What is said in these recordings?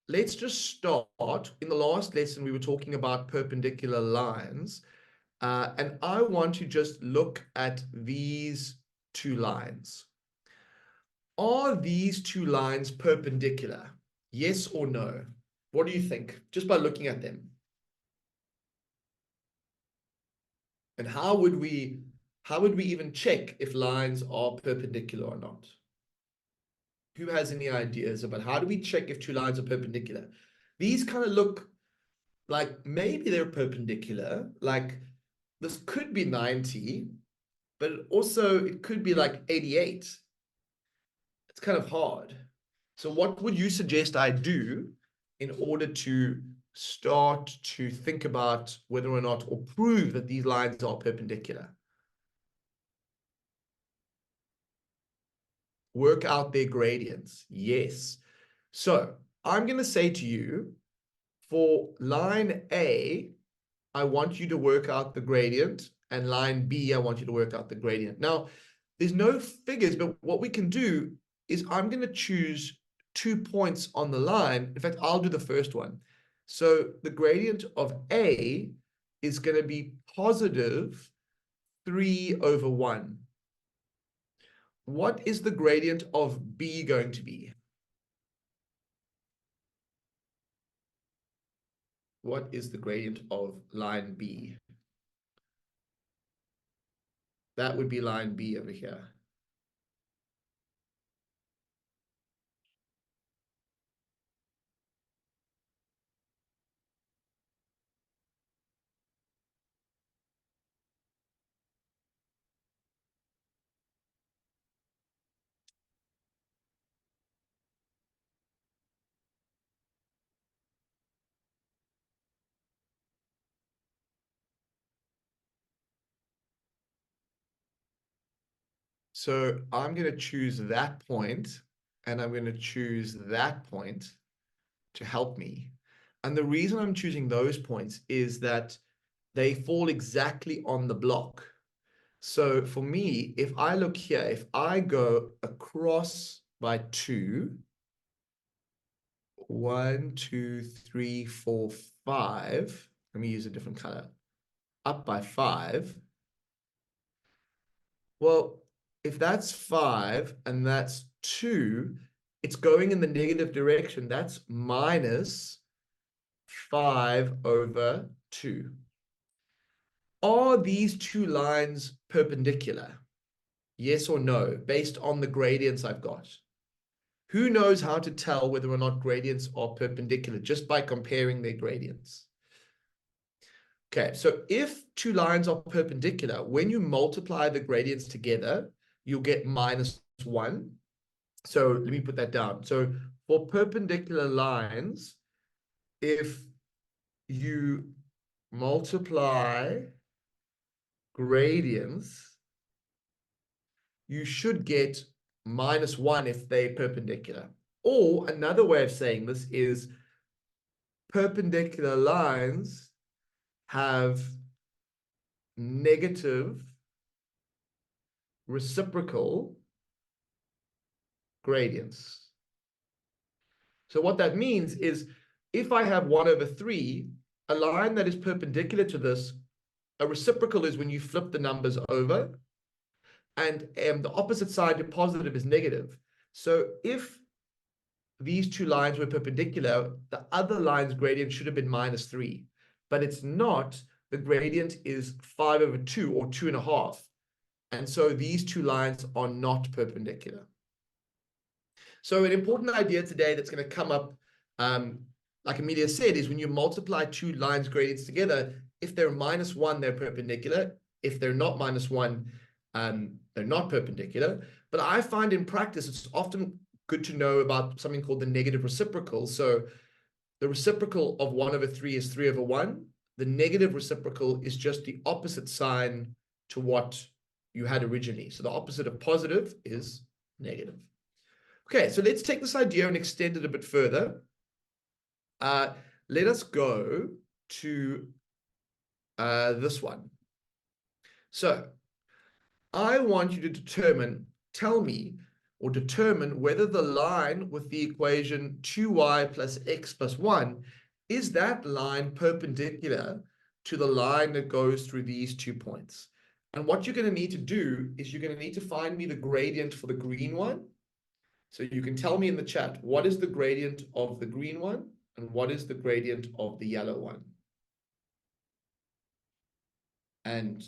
let's just start. In the last lesson, we were talking about perpendicular lines. And I want to just look at these two lines. Are these two lines perpendicular? Yes or no? What do you think? Just by looking at them. And how would we even check if lines are perpendicular or not? Who has any ideas about how do we check if two lines are perpendicular? These kind of look like maybe they're perpendicular. Like this could be 90, but also it could be like 88. It's kind of hard. So what would you suggest I do in order to start to think about whether or not, or prove that these lines are perpendicular? Work out their gradients. Yes. So I'm going to say to you, for line A, I want you to work out the gradient, and line B, I want you to work out the gradient. Now, there's no figures, but what we can do is I'm going to choose 2 points on the line. In fact, I'll do the first one. So the gradient of A is going to be positive 3/1. What is the gradient of B going to be? What is the gradient of line B? That would be line B over here. So I'm going to choose that point, and I'm going to choose that point to help me. And the reason I'm choosing those points is that they fall exactly on the block. So for me, if I look here, if I go across by 2, 1, 2, 3, 4, 5, let me use a different color, up by 5, well, if that's 5 and that's 2, it's going in the negative direction. That's minus 5/2. Are these two lines perpendicular? Yes or no, based on the gradients I've got? Who knows how to tell whether or not gradients are perpendicular just by comparing their gradients? Okay, so if two lines are perpendicular, when you multiply the gradients together, you'll get -1. So let me put that down. So for perpendicular lines, if you multiply gradients, you should get -1 if they're perpendicular. Or another way of saying this is perpendicular lines have negative reciprocal gradients. So what that means is if I have 1/3, a line that is perpendicular to this, a reciprocal is when you flip the numbers over, and the opposite side to positive is negative. So if these two lines were perpendicular, the other line's gradient should have been -3, but it's not. The gradient is 5/2 or 2.5. And so these two lines are not perpendicular. So an important idea today that's going to come up, like Amelia said, is when you multiply two lines gradients together, if they're -1, they're perpendicular. If they're not -1, they're not perpendicular. But I find in practice, it's often good to know about something called the negative reciprocal. So the reciprocal of 1/3 is 3/1. The negative reciprocal is just the opposite sign to what you had originally. So the opposite of positive is negative. Okay, so let's take this idea and extend it a bit further. Let us go to this one. So I want you to tell me or determine whether the line with the equation 2y plus x plus 1, is that line perpendicular to the line that goes through these 2 points? And what you're going to need to do is you're going to need to find me the gradient for the green one. So you can tell me in the chat, what is the gradient of the green one and what is the gradient of the yellow one? And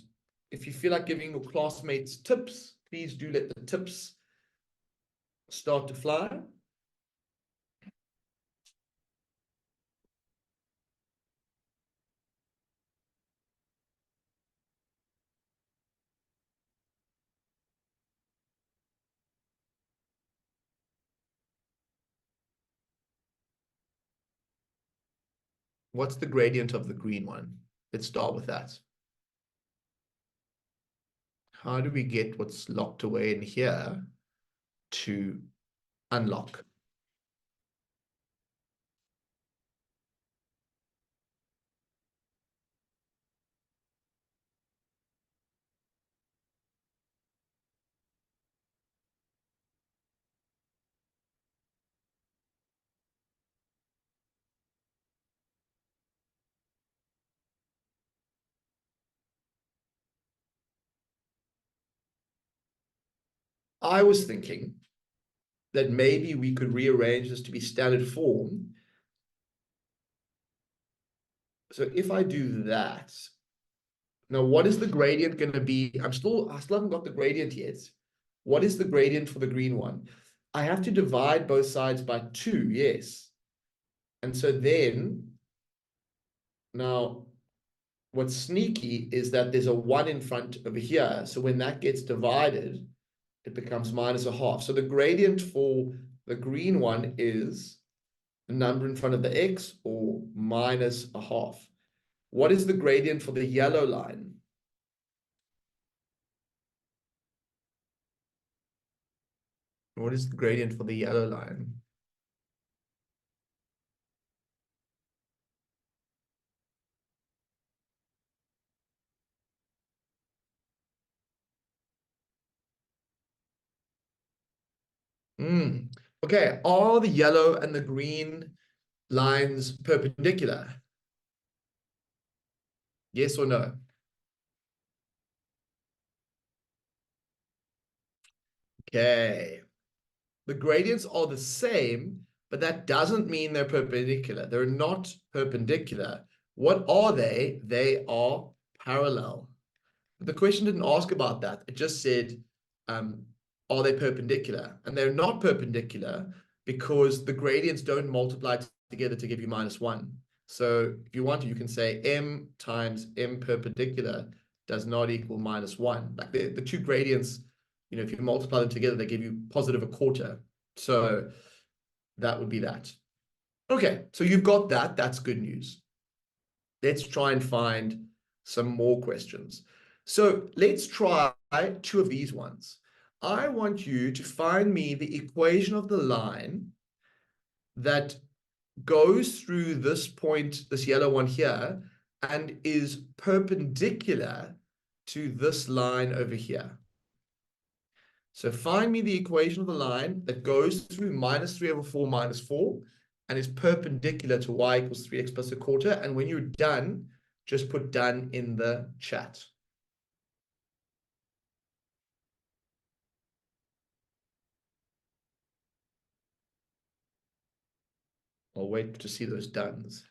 if you feel like giving your classmates tips, please do let the tips start to fly. What's the gradient of the green one? Let's start with that. How do we get what's locked away in here to unlock? I was thinking that maybe we could rearrange this to be standard form. So if I do that, now what is the gradient going to be? I still haven't got the gradient yet. What is the gradient for the green one? I have to divide both sides by 2, yes. And so then, now, what's sneaky is that there's a 1 in front over here. So when that gets divided, it becomes minus a half. So the gradient for the green one is a number in front of the x, or minus a half. What is the gradient for the yellow line? What is the gradient for the yellow line? Okay, are the yellow and the green lines perpendicular? Yes or no? Okay. The gradients are the same, but that doesn't mean they're perpendicular. They're not perpendicular. What are they? They are parallel. The question didn't ask about that. It just said, are they perpendicular? And they're not perpendicular because the gradients don't multiply together to give you minus 1. So if you want to, you can say m times m perpendicular does not equal minus 1. Like the two gradients, if you multiply them together, they give you positive a quarter. So that would be that. Okay, so you've got that. That's good news. Let's try and find some more questions. So let's try 2 of these ones. I want you to find me the equation of the line that goes through this point, this yellow one here, and is perpendicular to this line over here. So find me the equation of the line that goes through minus 3 over 4 minus 4 and is perpendicular to y equals 3x plus a quarter. And when you're done, just put done in the chat. I'll wait to see those dones.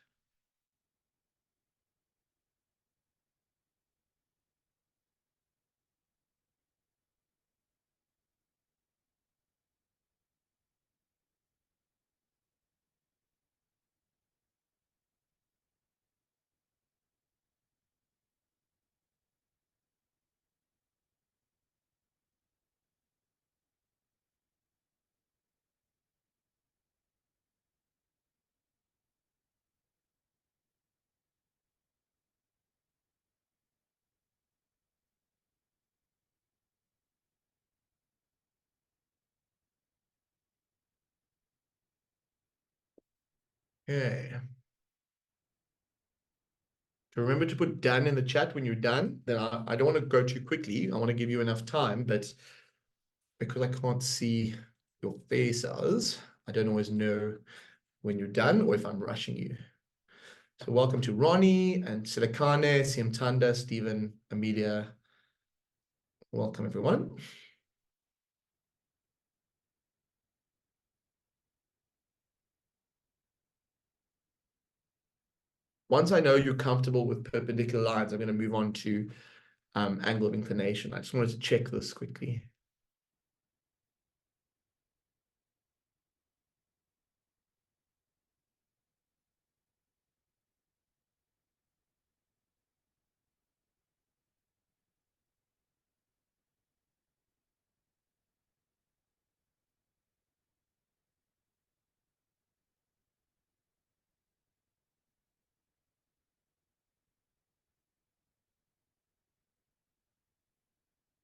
Okay. So remember to put done in the chat when you're done. Then I don't want to go too quickly. I want to give you enough time, but because I can't see your faces. I don't always know when you're done or if I'm rushing you. So welcome to Ronnie and Silikane, Siamtanda, Stephen, Amelia. Welcome, everyone. Once I know you're comfortable with perpendicular lines, I'm going to move on to angle of inclination. I just wanted to check this quickly.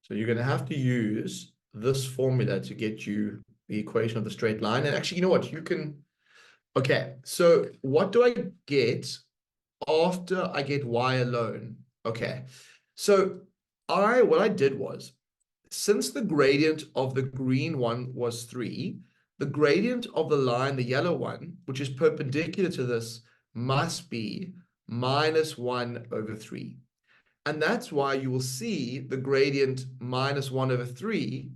So you're going to have to use this formula to get you the equation of the straight line. And actually, you know what? You can, okay, so what do I get after I get y alone? Okay, so what I did was, since the gradient of the green one was 3, the gradient of the line, the yellow one, which is perpendicular to this, must be minus 1 over 3. And that's why you will see the gradient minus 1 over 3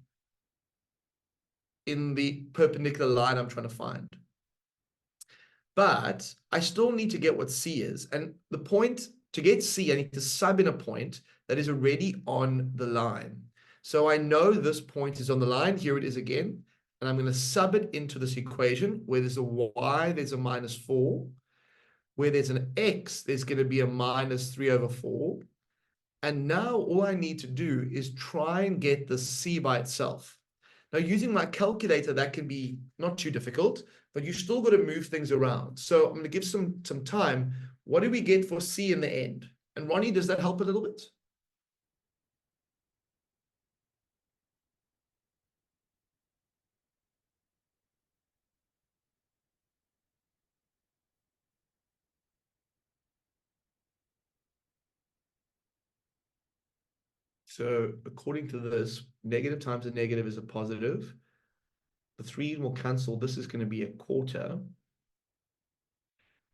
in the perpendicular line I'm trying to find. But I still need to get what C is. And the point, to get C, I need to sub in a point that is already on the line. So I know this point is on the line. Here it is again. And I'm going to sub it into this equation. Where there's a y, there's a minus 4. Where there's an x, there's going to be a minus 3 over 4. And now all I need to do is try and get the C by itself. Now, using my calculator, that can be not too difficult, but you still got to move things around. So I'm going to give some time. What do we get for C in the end? And Ronnie, does that help a little bit? So according to this, negative times a negative is a positive. The 3 will cancel. This is going to be a quarter.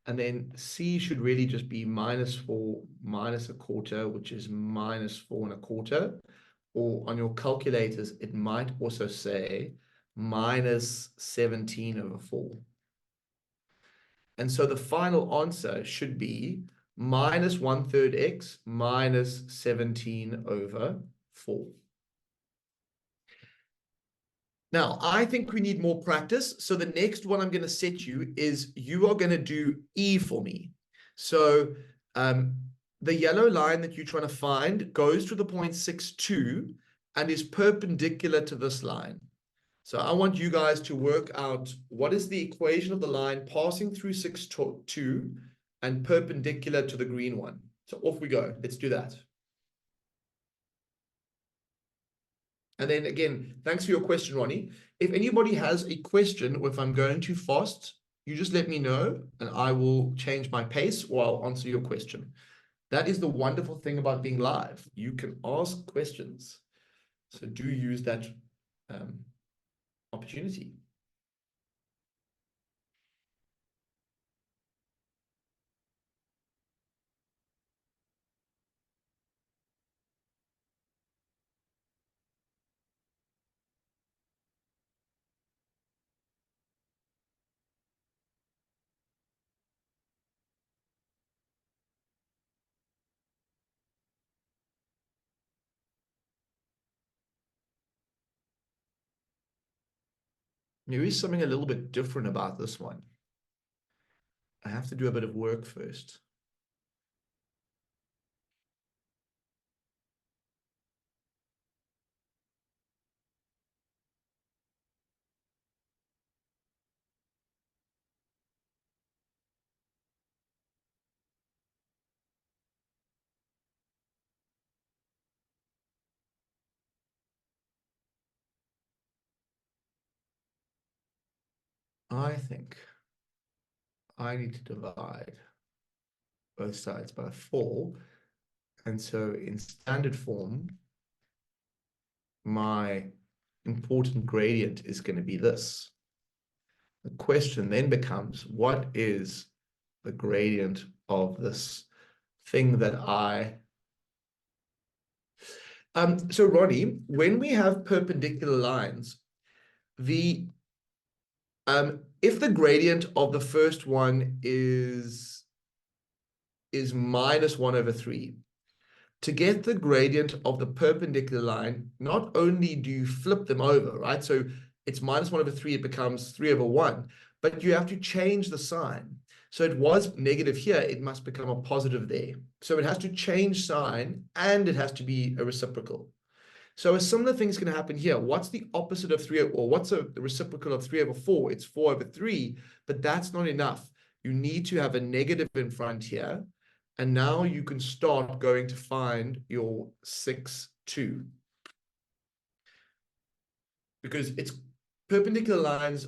And then C should really just be minus 4 minus a quarter, which is minus 4 and a quarter. Or on your calculators, it might also say minus 17 over 4. And so the final answer should be minus 1/3 x minus 17 over 4. Now, I think we need more practice. So the next one I'm going to set you is you are going to do E for me. So the yellow line that you're trying to find goes to the point 6,2 and is perpendicular to this line. So I want you guys to work out what is the equation of the line passing through 6,2 and perpendicular to the green one. So off we go. Let's do that. And then again, thanks for your question, Ronnie. If anybody has a question or if I'm going too fast, you just let me know and I will change my pace or I'll answer your question. That is the wonderful thing about being live. You can ask questions. So do use that opportunity. There is something a little bit different about this one. I have to do a bit of work first. I think I need to divide both sides by 4. And so in standard form, my important gradient is going to be this. The question then becomes, what is the gradient of this thing that so Ronnie, when we have perpendicular lines, if the gradient of the first one is -1/3, to get the gradient of the perpendicular line, not only do you flip them over, right? So it's -1/3, it becomes 3/1, but you have to change the sign. So it was negative here, it must become a positive there. So it has to change sign, and it has to be a reciprocal. So a similar thing is going to happen here. What's the opposite of 3, or what's the reciprocal of 3/4? It's 4/3, but that's not enough. You need to have a negative in front here. And now you can start going to find your 6/2. Because it's perpendicular lines,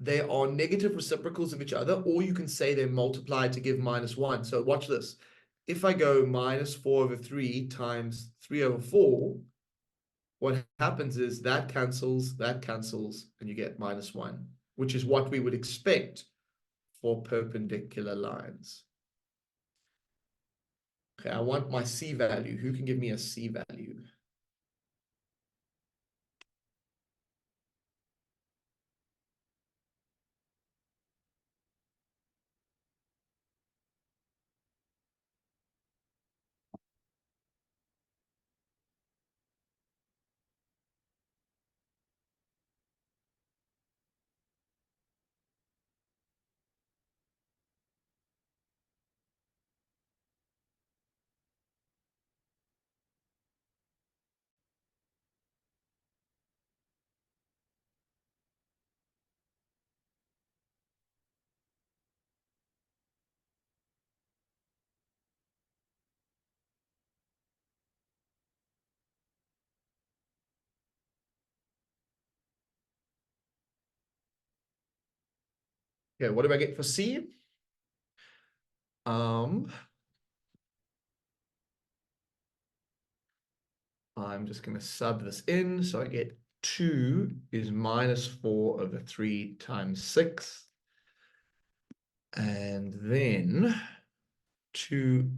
they are negative reciprocals of each other, or you can say they're multiplied to give -1. So watch this. If I go -4/3 times 3/4, what happens is that cancels, and you get -1, which is what we would expect for perpendicular lines. Okay, I want my C value. Who can give me a C value? Okay, what do I get for C? I'm just going to sub this in. So I get 2 is -4/3 times 6. And then 2,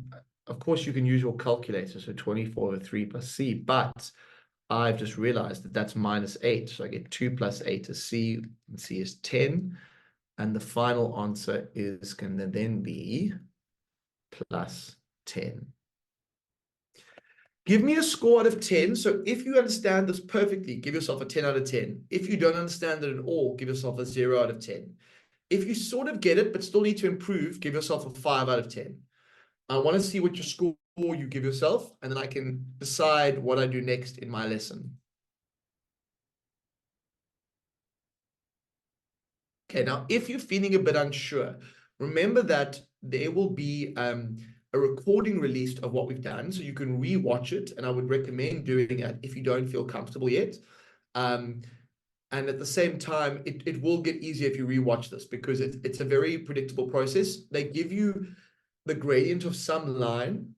of course, you can use your calculator. So 24/3 plus C. But I've just realized that that's -8. So I get 2 plus 8 is C, and C is 10. And the final answer is going to then be +10. Give me a score out of 10. So if you understand this perfectly, give yourself a 10 out of 10. If you don't understand it at all, give yourself a 0 out of 10. If you sort of get it, but still need to improve, give yourself a 5 out of 10. I want to see what your score you give yourself, and then I can decide what I do next in my lesson. Okay, now if you're feeling a bit unsure, remember that there will be a recording released of what we've done, so you can re-watch it, and I would recommend doing it if you don't feel comfortable yet. And at the same time, it will get easier if you re-watch this, because it's a very predictable process. They give you the gradient of some line.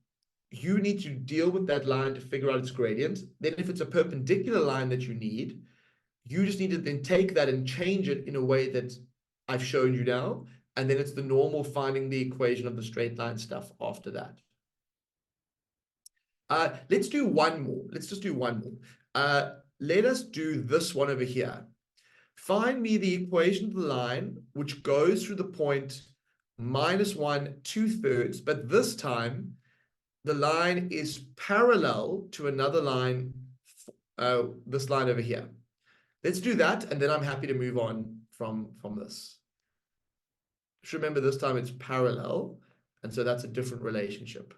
You need to deal with that line to figure out its gradient. Then if it's a perpendicular line that you need, you just need to then take that and change it in a way that I've shown you now. And then it's the normal finding the equation of the straight line stuff after that. Let's do one more. Let's just do one more. Let us do this one over here. Find me the equation of the line which goes through the point -1 2/3, but this time the line is parallel to another line, this line over here. Let's do that, and then I'm happy to move on from this. Just remember, this time it's parallel, and so that's a different relationship.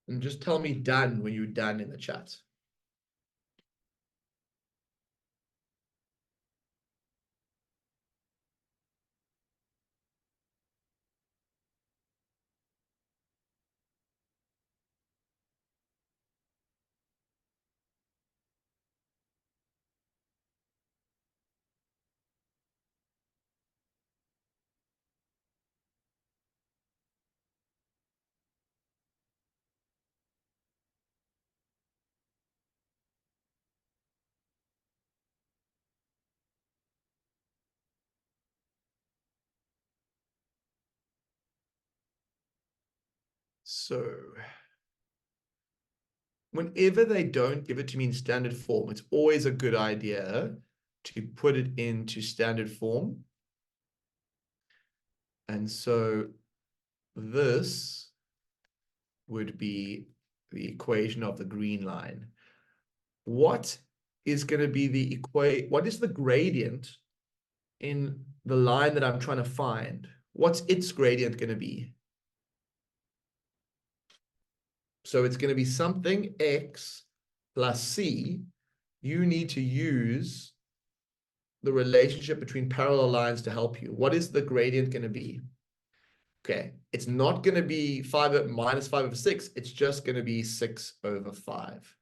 And just tell me done when you're done in the chat. So whenever they don't give it to me in standard form, it's always a good idea to put it into standard form. And so this would be the equation of the green line. What is going to be the what is the gradient in the line that I'm trying to find? What's its gradient going to be? So it's going to be something x plus c. You need to use the relationship between parallel lines to help you. What is the gradient going to be? Okay, it's not going to be minus 5 over 6. It's just going to be 6 over 5.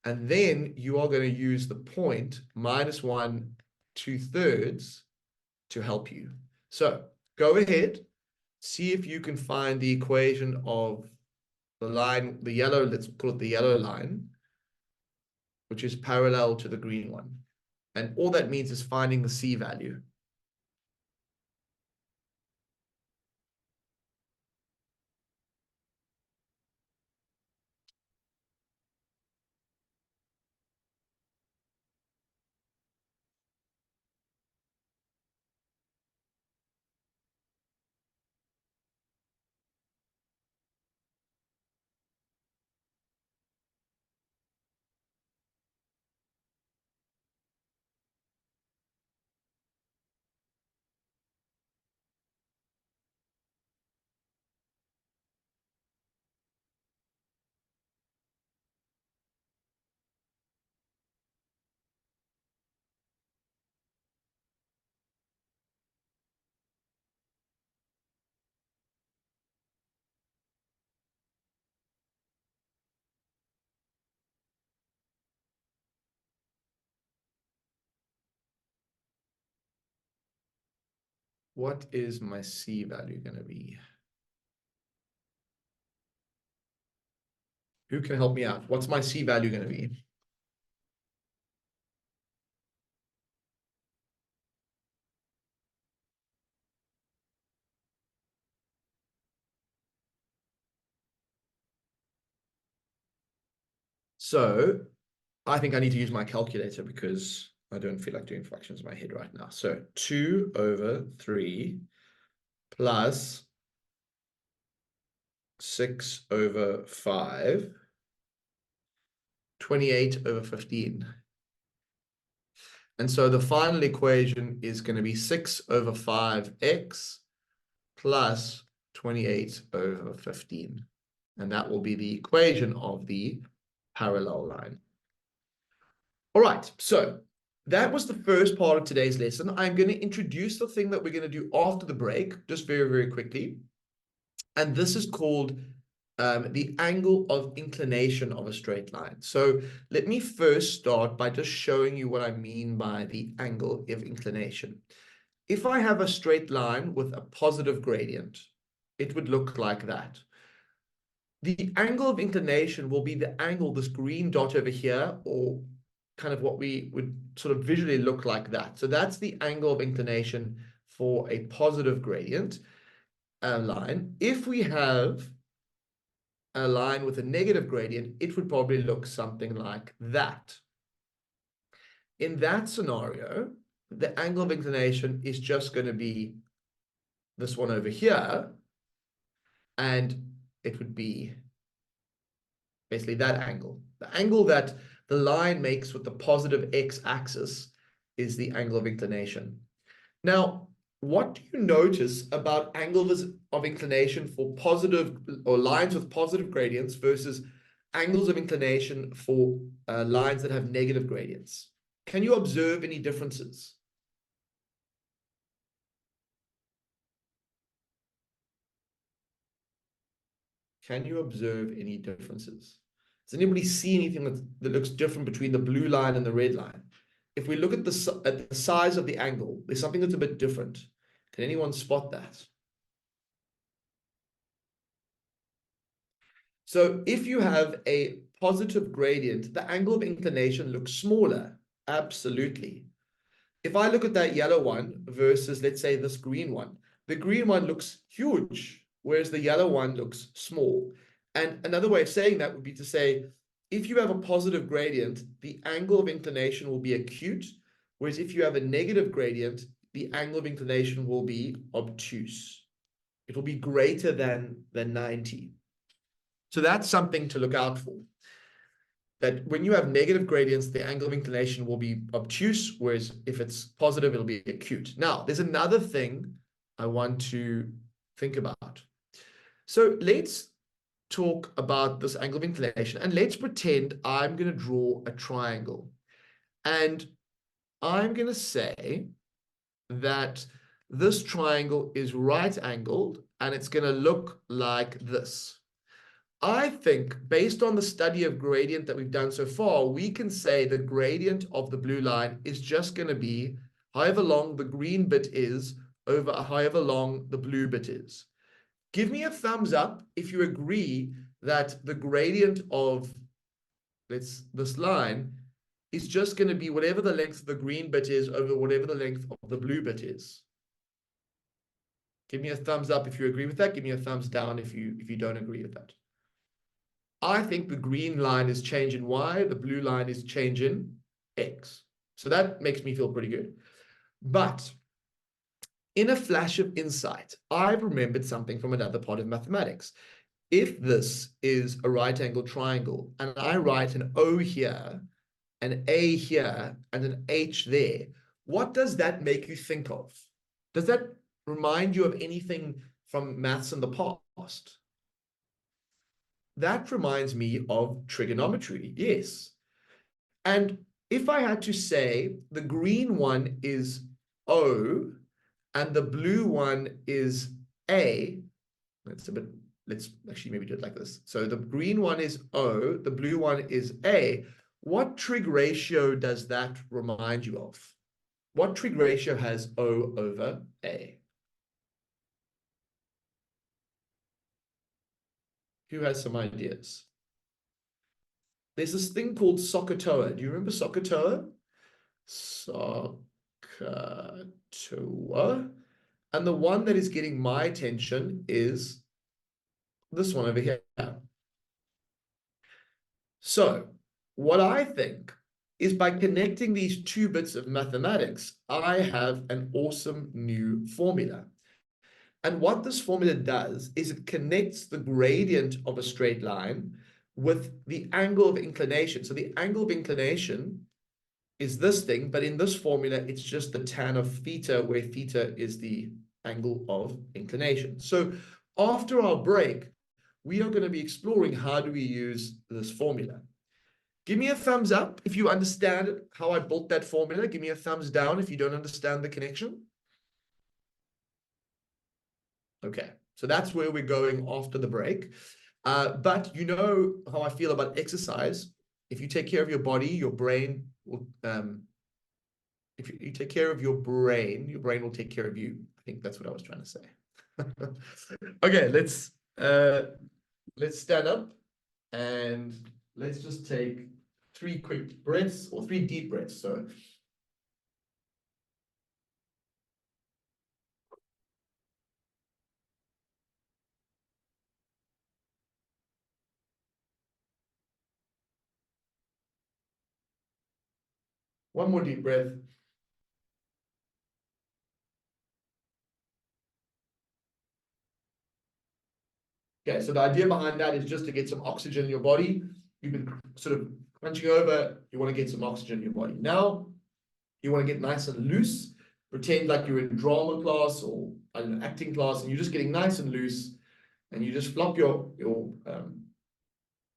And then you are going to use the point minus 1 2/3 to help you. So go ahead, see if you can find the equation of the line, the yellow, let's call it the yellow line, which is parallel to the green one. And all that means is finding the C value. What is my C value going to be? Who can help me out? What's my C value going to be? So I think I need to use my calculator because I don't feel like doing fractions in my head right now. So 2 over 3 plus 6 over 5, 28 over 15. And so the final equation is going to be 6 over 5x plus 28 over 15. And that will be the equation of the parallel line. All right, so that was the first part of today's lesson. I'm going to introduce the thing that we're going to do after the break, just very, very quickly. And this is called the angle of inclination of a straight line. So let me first start by just showing you what I mean by the angle of inclination. If I have a straight line with a positive gradient, it would look like that. The angle of inclination will be the angle, this green dot over here, or kind of what we would sort of visually look like that. So that's the angle of inclination for a positive gradient line. If we have a line with a negative gradient, it would probably look something like that. In that scenario, the angle of inclination is just going to be this one over here, and it would be basically that angle. The angle that the line makes with the positive x-axis is the angle of inclination. Now, what do you notice about angles of inclination for positive or lines with positive gradients versus angles of inclination for lines that have negative gradients? Can you observe any differences? Can you observe any differences? Does anybody see anything that looks different between the blue line and the red line? If we look at the size of the angle, there's something that's a bit different. Can anyone spot that? So if you have a positive gradient, the angle of inclination looks smaller. Absolutely. If I look at that yellow one versus, let's say, this green one, the green one looks huge. whereas the yellow one looks small. And another way of saying that would be to say, if you have a positive gradient, the angle of inclination will be acute, whereas if you have a negative gradient, the angle of inclination will be obtuse. It will be greater than 90. So that's something to look out for. That when you have negative gradients, the angle of inclination will be obtuse, whereas if it's positive, it'll be acute. Now, there's another thing I want to think about. So let's talk about this angle of inclination, and let's pretend I'm going to draw a triangle. And I'm going to say that this triangle is right angled, and it's going to look like this. I think, based on the study of gradient that we've done so far, we can say the gradient of the blue line is just going to be however long the green bit is over however long the blue bit is. Give me a thumbs up if you agree that the gradient of this line is just going to be whatever the length of the green bit is over whatever the length of the blue bit is. Give me a thumbs up if you agree with that. Give me a thumbs down if you don't agree with that. I think the green line is change in y, the blue line is change in x. So that makes me feel pretty good. But in a flash of insight, I've remembered something from another part of mathematics. If this is a right angled triangle and I write an O here, an A here, and an H there, what does that make you think of? Does that remind you of anything from maths in the past? That reminds me of trigonometry, yes. And if I had to say the green one is O and the blue one is A, let's actually maybe do it like this. So the green one is O, the blue one is A. What trig ratio does that remind you of? What trig ratio has O over A? Who has some ideas? There's this thing called SOHCAHTOA. Do you remember SOHCAHTOA? SOHCAHTOA. And the one that is getting my attention is this one over here. So what I think is by connecting these two bits of mathematics, I have an awesome new formula. And what this formula does is it connects the gradient of a straight line with the angle of inclination. So the angle of inclination is this thing, but in this formula, it's just the tan of theta, where theta is the angle of inclination. So after our break, we are going to be exploring how do we use this formula. Give me a thumbs up if you understand how I built that formula. Give me a thumbs down if you don't understand the connection. Okay, so that's where we're going after the break. But you know how I feel about exercise. If you take care of your body, your brain will, if you take care of your brain will take care of you. I think that's what I was trying to say. Okay, let's stand up and let's just take 3 quick breaths, or 3 deep breaths. So one more deep breath. Okay, so the idea behind that is just to get some oxygen in your body. You've been sort of crunching over, you want to get some oxygen in your body. Now, you want to get nice and loose. Pretend like you're in drama class or I don't know, acting class, and you're just getting nice and loose, and you just flop your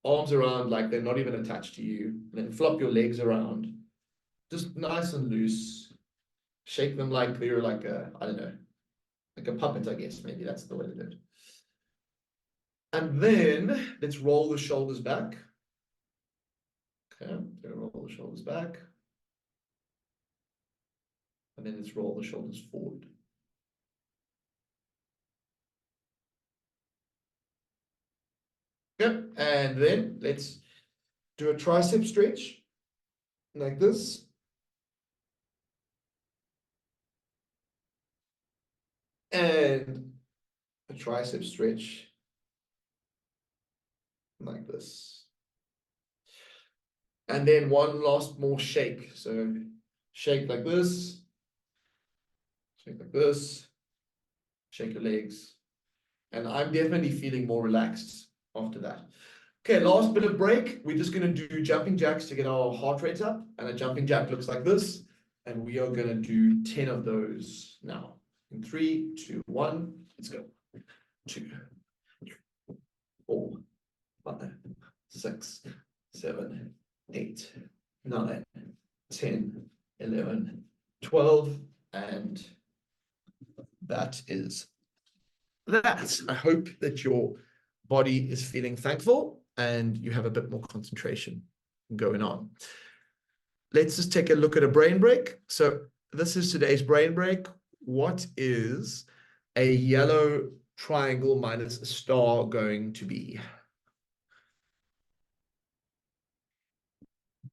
arms around like they're not even attached to you, and then flop your legs around, just nice and loose. Shake them like they're like a, I don't know, like a puppet, I guess. Maybe that's the way to do it. And then let's roll the shoulders back. Okay, roll the shoulders back. And then let's roll the shoulders forward. Yep, and then let's do a tricep stretch like this. And a tricep stretch like this. And then one last more shake. So shake like this, shake like this, shake your legs. And I'm definitely feeling more relaxed after that. Okay, last bit of break. We're just going to do jumping jacks to get our heart rate up. And a jumping jack looks like this. And we are going to do 10 of those now. In 3, 2, 1, let's go. 2, 4, 5, 6, 7, 8, 9, 10, 11, 12, and that is that. I hope that your body is feeling thankful and you have a bit more concentration going on. Let's just take a look at a brain break. So this is today's brain break. What is a yellow triangle minus a star going to be?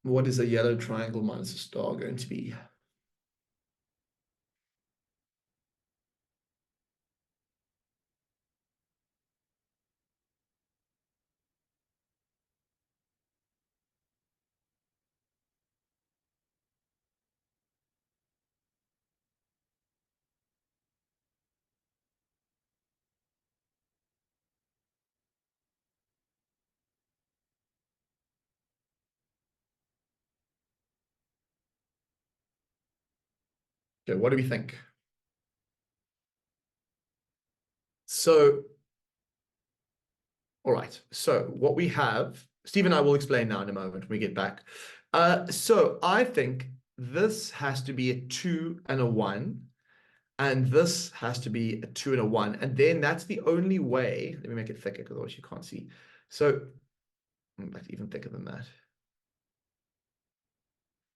What is a yellow triangle minus a star going to be? Okay, what do we think? So, all right. So what we have, Steve and I will explain now in a moment when we get back. So I think this has to be a 2 and a 1, and this has to be a 2 and a 1, and then that's the only way. Let me make it thicker because otherwise you can't see. So, that's even thicker than that.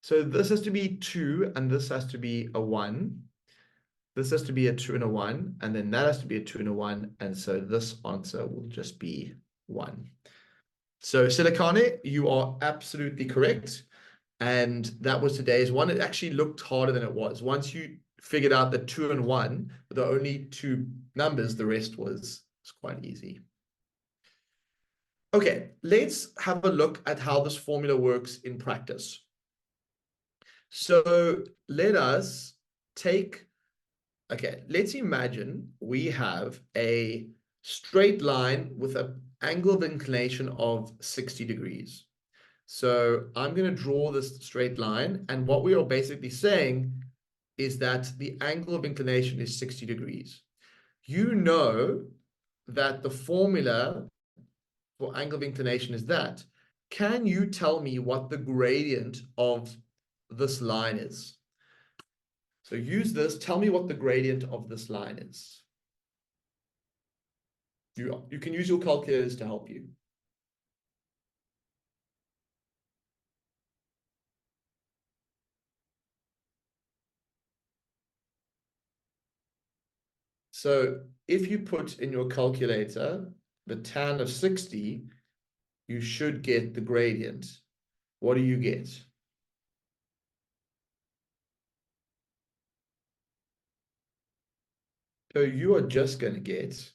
So this has to be 2, and this has to be a 1. This has to be a 2 and a 1, and then that has to be a 2 and a 1, and so this answer will just be 1. So Silicane, you are absolutely correct. And that was today's one. It actually looked harder than it was. Once you figured out the 2 and 1, the only two numbers, the rest was quite easy. Okay, let's have a look at how this formula works in practice. So let us take, okay, let's imagine we have a straight line with an angle of inclination of 60 degrees. So I'm going to draw this straight line, and what we are basically saying is that the angle of inclination is 60 degrees. You know that the formula for angle of inclination is that. Can you tell me what the gradient of this line is? So use this. Tell me what the gradient of this line is. You can use your calculators to help you. So if you put in your calculator the tan of 60, you should get the gradient. What do you get? So you are just going to get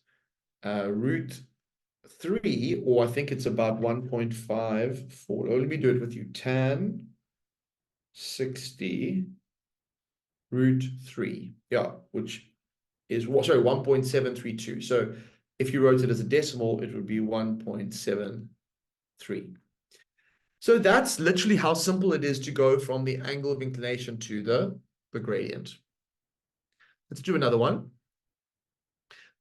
root 3, or I think it's about 1.54. Let me do it with you. Tan 60 root 3. Yeah, which is, sorry, 1.732. So if you wrote it as a decimal, it would be 1.73. So that's literally how simple it is to go from the angle of inclination to the gradient. Let's do another one.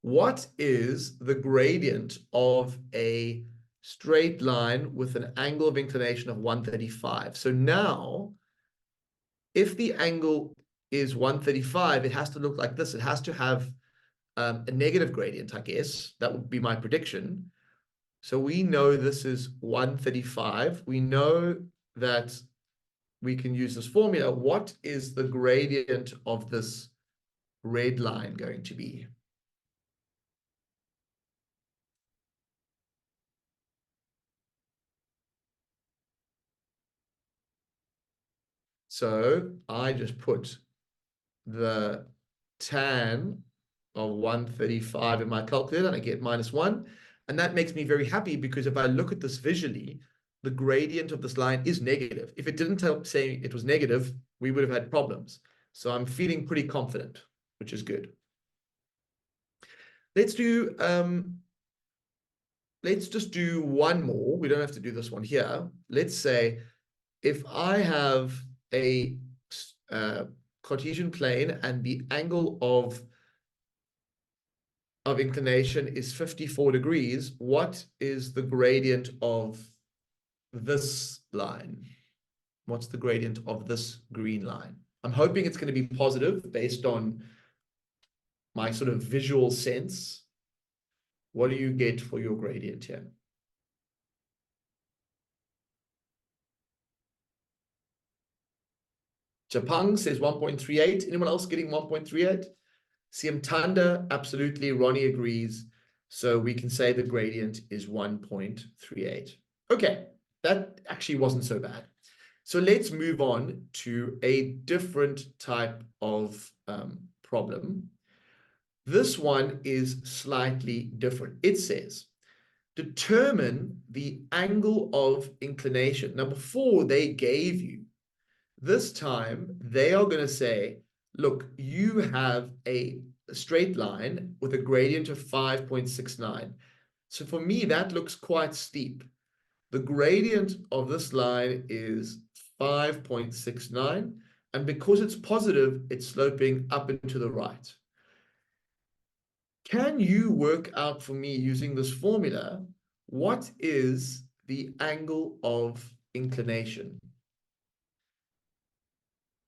What is the gradient of a straight line with an angle of inclination of 135? So now, if the angle is 135, it has to look like this. It has to have a negative gradient, I guess. That would be my prediction. So we know this is 135. We know that we can use this formula. What is the gradient of this red line going to be? So I just put the tan of 135 in my calculator, and I get -1. And that makes me very happy because if I look at this visually, the gradient of this line is negative. If it didn't say it was negative, we would have had problems. So I'm feeling pretty confident, which is good. Let's just do one more. We don't have to do this one here. Let's say if I have a Cartesian plane and the angle of inclination is 54 degrees, what is the gradient of this line? What's the gradient of this green line? I'm hoping it's going to be positive based on my sort of visual sense. What do you get for your gradient here? Japang says 1.38. Anyone else getting 1.38? CM Tanda, absolutely. Ronnie agrees. So we can say the gradient is 1.38. Okay, that actually wasn't so bad. So let's move on to a different type of problem. This one is slightly different. It says, determine the angle of inclination. Now, before they gave you, this time they are going to say, look, you have a straight line with a gradient of 5.69. So for me, that looks quite steep. The gradient of this line is 5.69. And because it's positive, it's sloping up and to the right. Can you work out for me using this formula, what is the angle of inclination?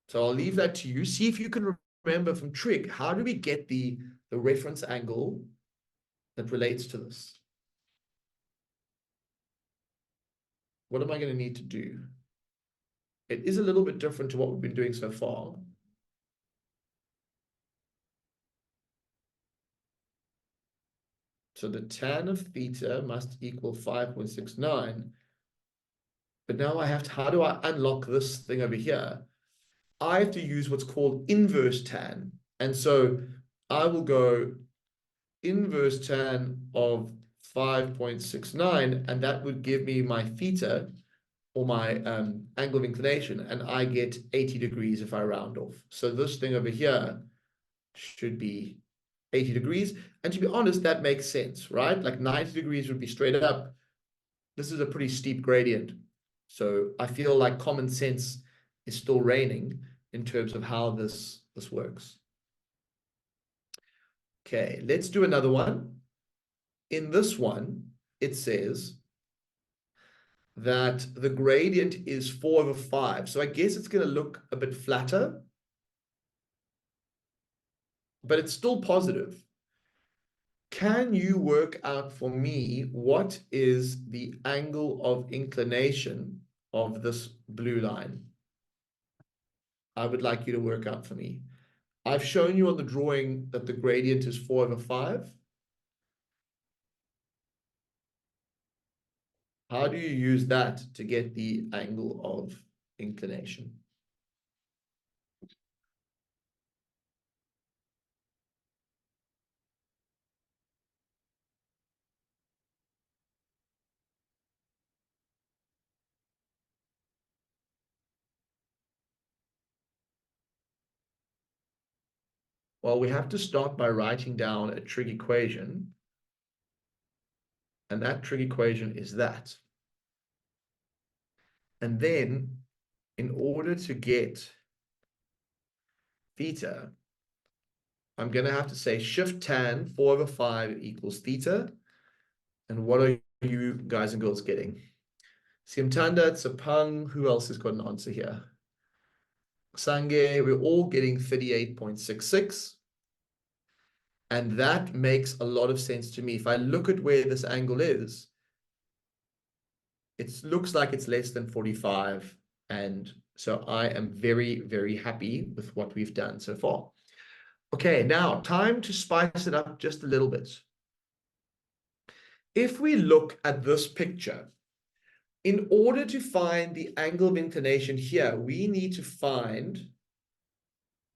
So I'll leave that to you. See if you can remember from trig, how do we get the reference angle that relates to this? What am I going to need to do? It is a little bit different to what we've been doing so far. So the tan of theta must equal 5.69. But now I have to, how do I unlock this thing over here? I have to use what's called inverse tan. And so I will go inverse tan of 5.69, and that would give me my theta, or my angle of inclination, and I get 80 degrees if I round off. So this thing over here should be 80 degrees. And to be honest, that makes sense, right? Like 90 degrees would be straight up. This is a pretty steep gradient. So I feel like common sense is still reigning in terms of how this works. Okay, let's do another one. In this one, it says that the gradient is 4/5. So I guess it's going to look a bit flatter, but it's still positive. Can you work out for me what is the angle of inclination of this blue line? I would like you to work out for me. I've shown you on the drawing that the gradient is 4/5. How do you use that to get the angle of inclination? Well, we have to start by writing down a trig equation. And that trig equation is that. And then, in order to get theta, I'm going to have to say shift tan 4/5 equals theta. And what are you guys and girls getting? Simtanda, Tsapang, who else has got an answer here? Sange, we're all getting 38.66. And that makes a lot of sense to me. If I look at where this angle is, it looks like it's less than 45. And so I am very, very happy with what we've done so far. Okay, now time to spice it up just a little bit. If we look at this picture, in order to find the angle of inclination here, we need to find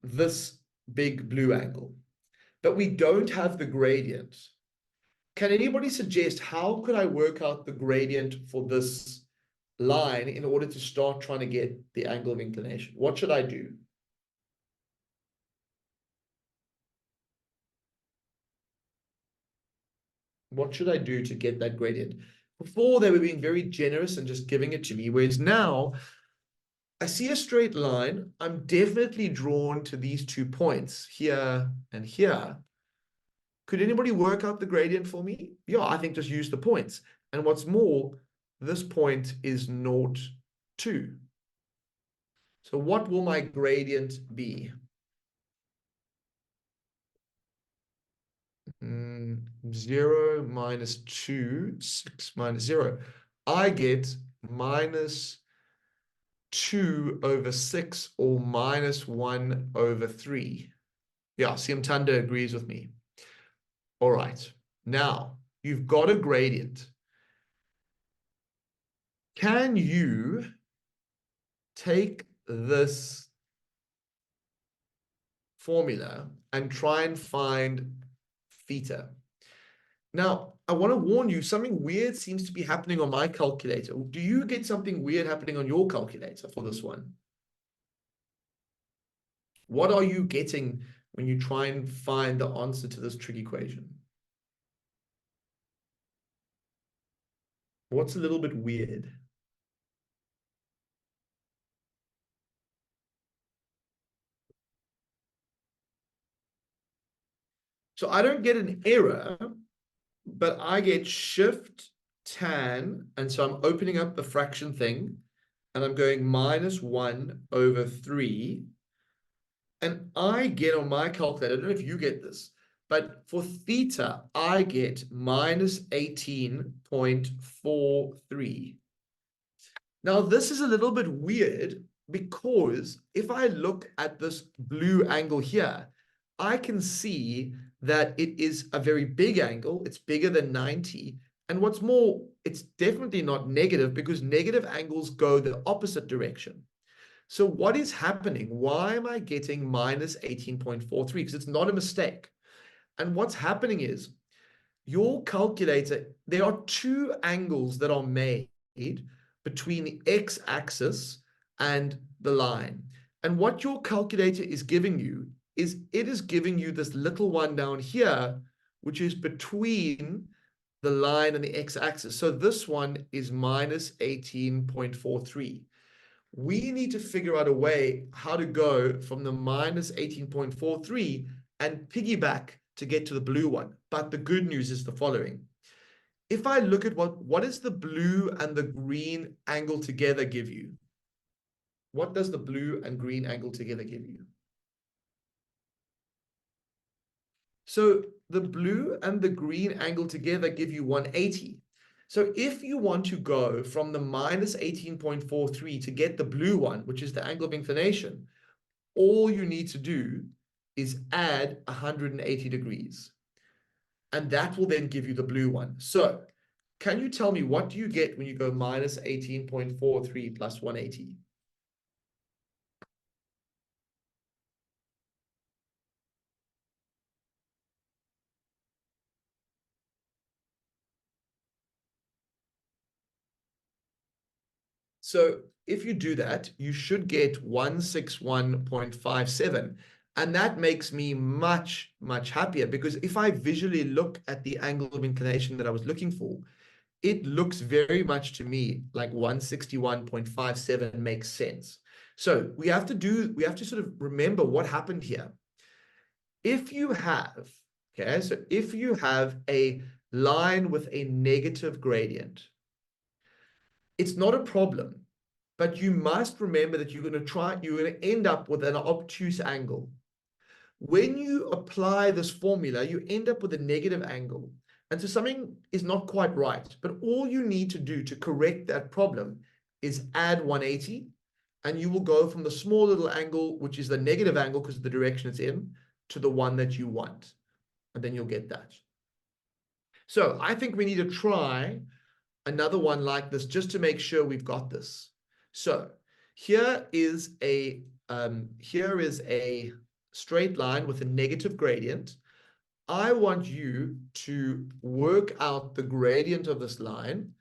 this big blue angle. but we don't have the gradient. Can anybody suggest how could I work out the gradient for this line in order to start trying to get the angle of inclination? What should I do? What should I do to get that gradient? Before, they were being very generous and just giving it to me, whereas now I see a straight line. I'm definitely drawn to these 2 points here and here. Could anybody work out the gradient for me? Yeah, I think just use the points. And what's more, this point is 0, 2. So what will my gradient be? 0 minus 2, 6 minus 0. I get minus 2 over 6 or minus 1 over 3. Yeah, Siamtanda agrees with me. All right, now you've got a gradient. Can you take this formula and try and find theta? Now, I want to warn you, something weird seems to be happening on my calculator. Do you get something weird happening on your calculator for this one? What are you getting when you try and find the answer to this trig equation? What's a little bit weird? So I don't get an error, but I get shift tan, and so I'm opening up the fraction thing, and I'm going minus 1 over 3. And I get on my calculator, I don't know if you get this, but for theta, I get minus 18.43. Now, this is a little bit weird because if I look at this blue angle here, I can see that it is a very big angle. It's bigger than 90. And what's more, it's definitely not negative because negative angles go the opposite direction. So what is happening? Why am I getting minus 18.43? Because it's not a mistake. And what's happening is your calculator, there are 2 angles that are made between the x-axis and the line. And what your calculator is giving you is it is giving you this little one down here, which is between the line and the x-axis. So this one is minus 18.43. We need to figure out a way how to go from the minus 18.43 and piggyback to get to the blue one. But the good news is the following. If I look at what does the blue and the green angle together give you? What does the blue and green angle together give you? So the blue and the green angle together give you 180. So if you want to go from the minus 18.43 to get the blue one, which is the angle of inclination, all you need to do is add 180 degrees. And that will then give you the blue one. So can you tell me what do you get when you go minus 18.43 plus 180? So if you do that, you should get 161.57. And that makes me much, much happier because if I visually look at the angle of inclination that I was looking for, it looks very much to me like 161.57 makes sense. So we have to sort of remember what happened here. If you have, okay, so if you have a line with a negative gradient, it's not a problem, but you must remember that you're going to end up with an obtuse angle. When you apply this formula, you end up with a negative angle. And so something is not quite right, but all you need to do to correct that problem is add 180, and you will go from the small little angle, which is the negative angle because of the direction it's in, to the one that you want. And then you'll get that. So I think we need to try another one like this just to make sure we've got this. So here is a straight line with a negative gradient. I want you to work out the gradient of this line.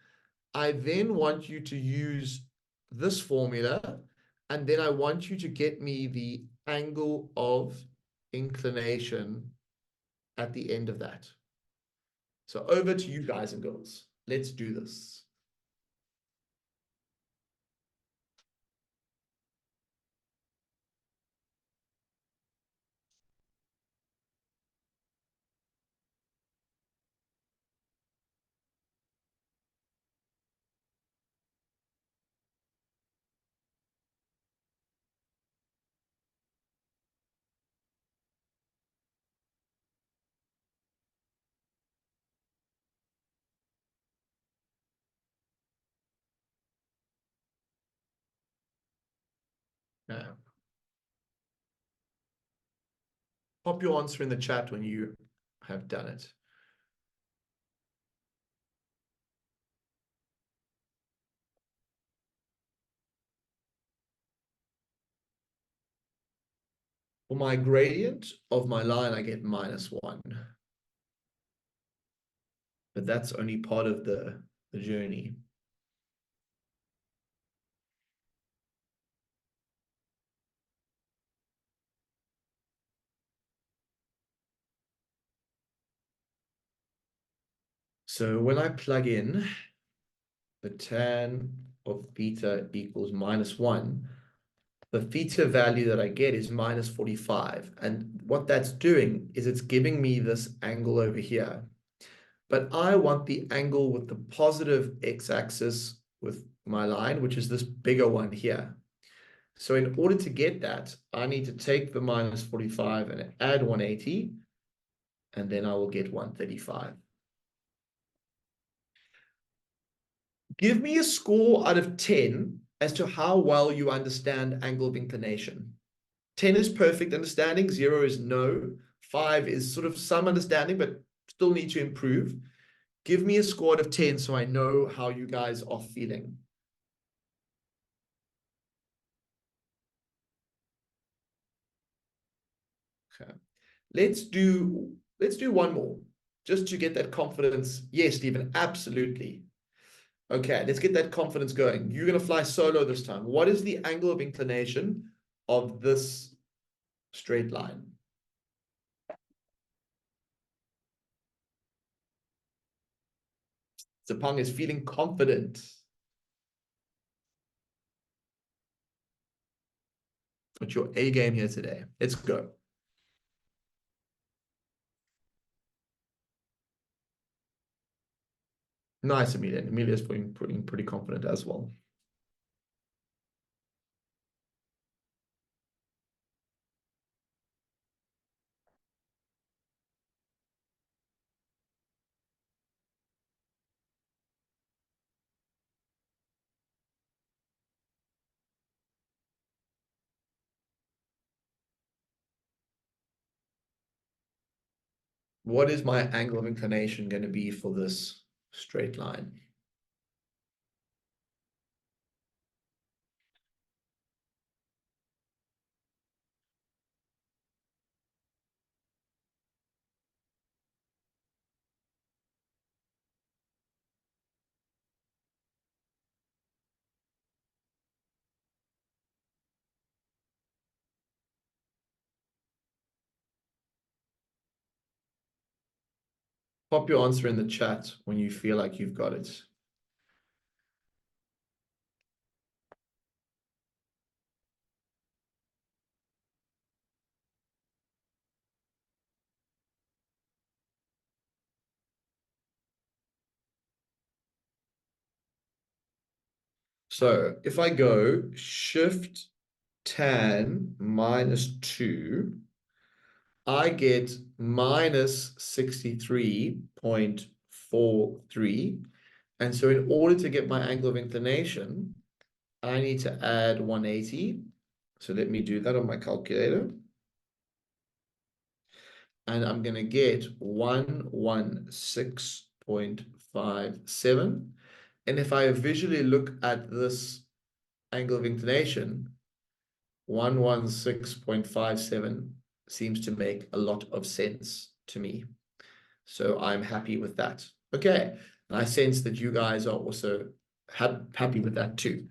I then want you to use this formula, and then I want you to get me the angle of inclination at the end of that. So over to you guys and girls. Let's do this. Now, pop your answer in the chat when you have done it. For my gradient of my line, I get -1. But that's only part of the journey. So when I plug in the tan of theta equals -1, the theta value that I get is -45. And what that's doing is it's giving me this angle over here. But I want the angle with the positive x-axis with my line, which is this bigger one here. So in order to get that, I need to take the -45 and add 180, and then I will get 135. Give me a score out of 10 as to how well you understand angle of inclination. 10 is perfect understanding, 0 is no, 5 is sort of some understanding, but still need to improve. Give me a score out of 10 so I know how you guys are feeling. Okay. Let's do one more, just to get that confidence. Yes, Stephen, absolutely. Okay, let's get that confidence going. You're going to fly solo this time. What is the angle of inclination of this straight line? Zapang is feeling confident. What's your A game here today? Let's go. Nice, Amelia. Amelia's feeling pretty confident as well. What is my angle of inclination going to be for this straight line? Pop your answer in the chat when you feel like you've got it. So if I go Shift tan -2, I get -63.43. And so in order to get my angle of inclination, I need to add 180. So let me do that on my calculator. And I'm going to get 116.57. And if I visually look at this angle of inclination, 116.57 seems to make a lot of sense to me. So I'm happy with that. Okay. And I sense that you guys are also happy with that too.